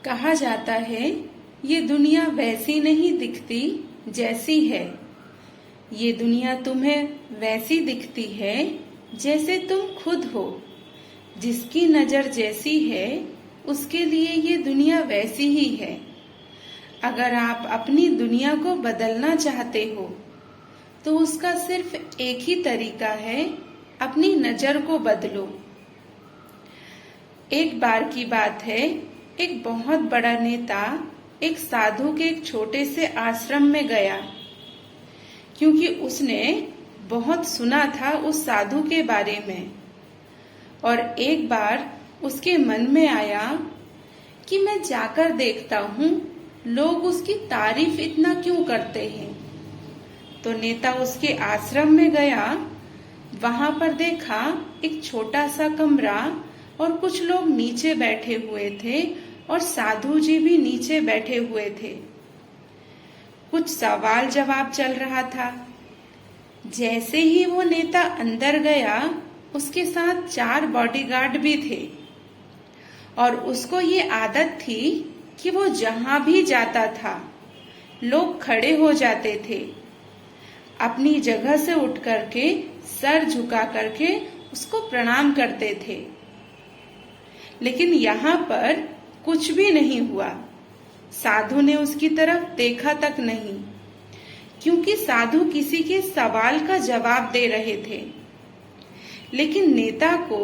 कहा जाता है ये दुनिया वैसी नहीं दिखती जैसी है। ये दुनिया तुम्हें वैसी दिखती है जैसे तुम खुद हो। जिसकी नजर जैसी है उसके लिए ये दुनिया वैसी ही है। अगर आप अपनी दुनिया को बदलना चाहते हो तो उसका सिर्फ एक ही तरीका है, अपनी नजर को बदलो। एक बार की बात है, एक बहुत बड़ा नेता एक साधु के एक छोटे से आश्रम में गया, क्योंकि उसने बहुत सुना था उस साधु के बारे में। और एक बार उसके मन में आया कि मैं जाकर देखता हूँ लोग उसकी तारीफ इतना क्यों करते हैं। तो नेता उसके आश्रम में गया। वहां पर देखा एक छोटा सा कमरा और कुछ लोग नीचे बैठे हुए थे और साधु जी भी नीचे बैठे हुए थे। कुछ सवाल जवाब चल रहा था। जैसे ही वो नेता अंदर गया, उसके साथ 4 बॉडीगार्ड भी थे और उसको ये आदत थी कि वो जहां भी जाता था लोग खड़े हो जाते थे, अपनी जगह से उठ करके सर झुका करके उसको प्रणाम करते थे। लेकिन यहाँ पर कुछ भी नहीं हुआ। साधु ने उसकी तरफ देखा तक नहीं, क्योंकि साधु किसी के सवाल का जवाब दे रहे थे। लेकिन नेता को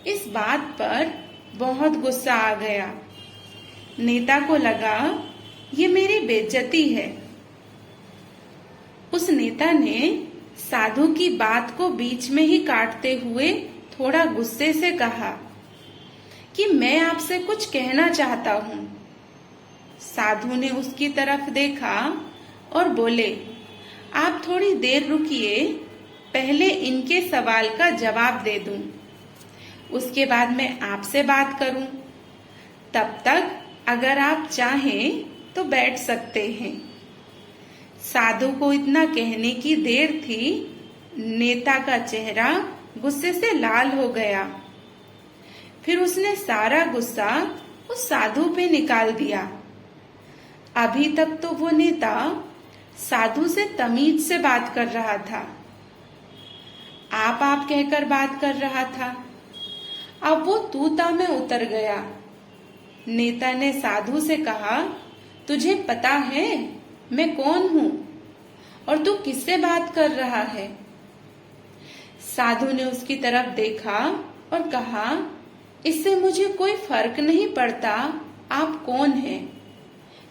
इस बात पर बहुत गुस्सा आ गया। नेता को लगा ये मेरी बेइज्जती है। उस नेता ने साधु की बात को बीच में ही काटते हुए थोड़ा गुस्से से कहा कि मैं आपसे कुछ कहना चाहता हूँ। साधु ने उसकी तरफ देखा और बोले, आप थोड़ी देर रुकिए, पहले इनके सवाल का जवाब दे दूं, उसके बाद मैं आपसे बात करूं। तब तक अगर आप चाहें तो बैठ सकते हैं। साधु को इतना कहने की देर थी, नेता का चेहरा गुस्से से लाल हो गया। फिर उसने सारा गुस्सा उस साधु पे निकाल दिया। अभी तक तो वो नेता साधु से तमीज से बात कर रहा था, आप कहकर बात कर रहा था। अब वो तू-ता में उतर गया। नेता ने साधु से कहा, तुझे पता है मैं कौन हूँ और तू किससे बात कर रहा है? साधु ने उसकी तरफ देखा और कहा, इससे मुझे कोई फर्क नहीं पड़ता आप कौन हैं,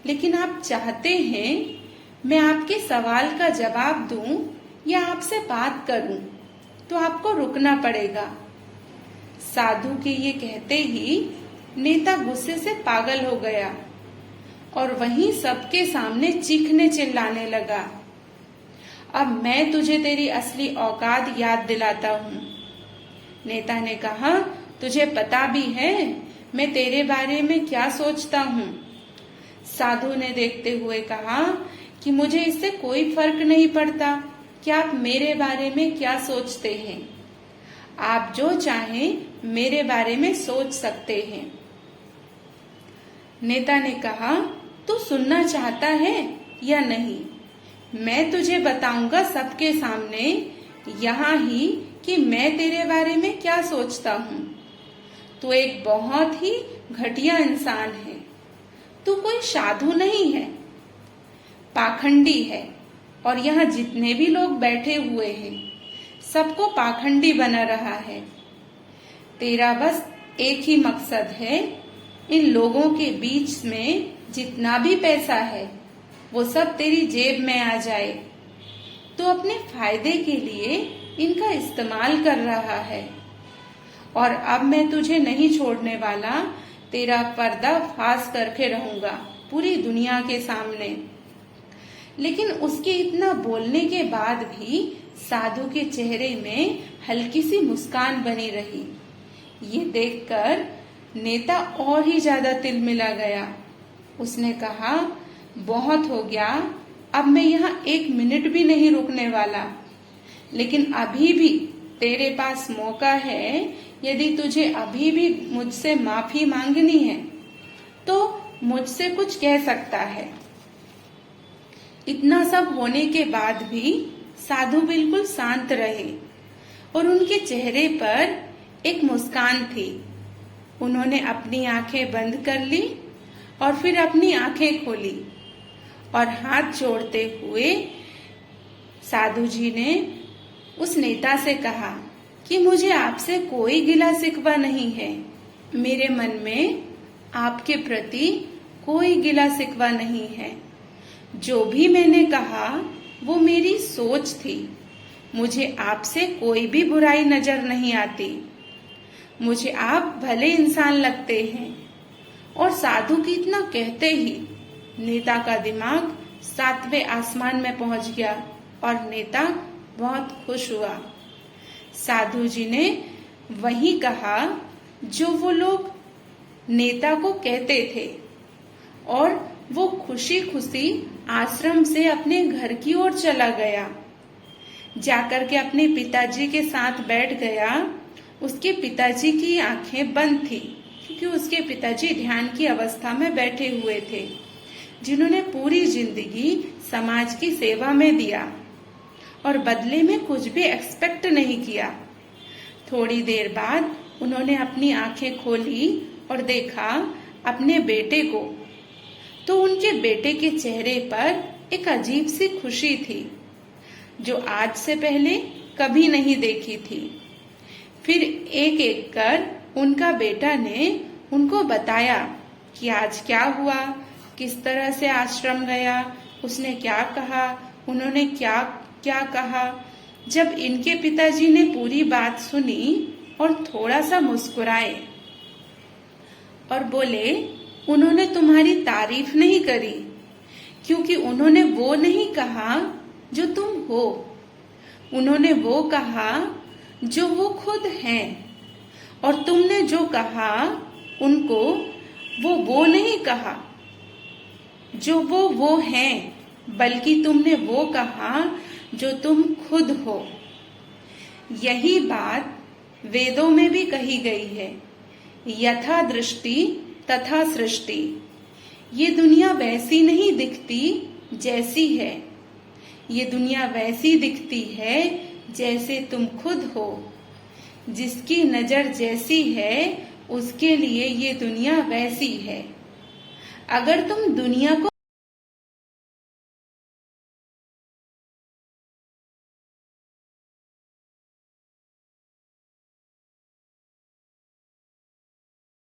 लेकिन आप चाहते हैं मैं आपके सवाल का जवाब दूं या आपसे बात करूं तो आपको रुकना पड़ेगा। साधु के ये कहते ही नेता गुस्से से पागल हो गया और वहीं सबके सामने चीखने चिल्लाने लगा, अब मैं तुझे तेरी असली औकात याद दिलाता हूँ। नेता ने कहा, तुझे पता भी है मैं तेरे बारे में क्या सोचता हूँ? साधु ने देखते हुए कहा कि मुझे इससे कोई फर्क नहीं पड़ता कि आप मेरे बारे में क्या सोचते हैं। आप जो चाहें मेरे बारे में सोच सकते हैं। नेता ने कहा, तू सुनना चाहता है या नहीं? मैं तुझे बताऊंगा सबके सामने यहाँ ही कि मैं तेरे बारे में क्या सोचता हूँ। तू एक बहुत ही घटिया इंसान है। तू कोई साधु नहीं है, पाखंडी है और यहाँ जितने भी लोग बैठे हुए हैं सबको पाखंडी बना रहा है। तेरा बस एक ही मकसद है, इन लोगों के बीच में जितना भी पैसा है वो सब तेरी जेब में आ जाए। तो अपने फायदे के लिए इनका इस्तेमाल कर रहा है और अब मैं तुझे नहीं छोड़ने वाला, तेरा पर्दा फाश करके रहूंगा पूरी दुनिया के सामने। लेकिन उसके इतना बोलने के बाद भी साधु के चेहरे में हल्की सी मुस्कान बनी रही। ये देखकर नेता और ही ज्यादा तिलमिला गया। उसने कहा, बहुत हो गया, अब मैं यहाँ 1 मिनट भी नहीं रुकने वाला। लेकिन अभी भी तेरे पास मौका है। यदि तुझे अभी भी मुझसे माफी मांगनी है तो मुझसे कुछ कह सकता है। इतना सब होने के बाद भी साधु बिल्कुल शांत रहे और उनके चेहरे पर एक मुस्कान थी। उन्होंने अपनी आंखें बंद कर ली और फिर अपनी आंखें खोली और हाथ जोड़ते हुए साधु जी ने उस नेता से कहा कि मुझे आपसे कोई गिला शिकवा नहीं है। मेरे मन में आपके प्रति कोई गिला शिकवा नहीं है। जो भी मैंने कहा वो मेरी सोच थी। मुझे आपसे कोई भी बुराई नजर नहीं आती। मुझे आप भले इंसान लगते हैं। और साधु की इतना कहते ही नेता का दिमाग 7वें आसमान में पहुंच गया और नेता बहुत खुश हुआ। साधु जी ने वही कहा जो वो लोग नेता को कहते थे और वो खुशी खुशी आश्रम से अपने घर की ओर चला गया। जाकर के अपने पिताजी के साथ बैठ गया। उसके पिताजी की आंखें बंद थी क्योंकि उसके पिताजी ध्यान की अवस्था में बैठे हुए थे, जिन्होंने पूरी जिंदगी समाज की सेवा में दिया और बदले में कुछ भी एक्सपेक्ट नहीं किया। थोड़ी देर बाद उन्होंने अपनी आंखें खोली और देखा अपने बेटे को, तो उनके बेटे के चेहरे पर एक अजीब सी खुशी थी जो आज से पहले कभी नहीं देखी थी। फिर एक एक कर उनका बेटा ने उनको बताया कि आज क्या हुआ, किस तरह से आश्रम गया, उसने क्या कहा, उन्होंने क्या क्या कहा। जब इनके पिताजी ने पूरी बात सुनी और थोड़ा सा मुस्कुराए और बोले, उन्होंने तुम्हारी तारीफ नहीं करी क्योंकि उन्होंने वो नहीं कहा जो तुम हो। उन्होंने वो कहा जो वो खुद हैं और तुमने जो कहा उनको वो नहीं कहा जो वो हैं, बल्कि तुमने वो कहा जो तुम खुद हो। यही बात वेदों में भी कही गई है, यथा दृष्टि तथा सृष्टि। ये दुनिया वैसी नहीं दिखती जैसी है, ये दुनिया वैसी दिखती है जैसे तुम खुद हो। जिसकी नजर जैसी है उसके लिए ये दुनिया वैसी है। अगर तुम दुनिया को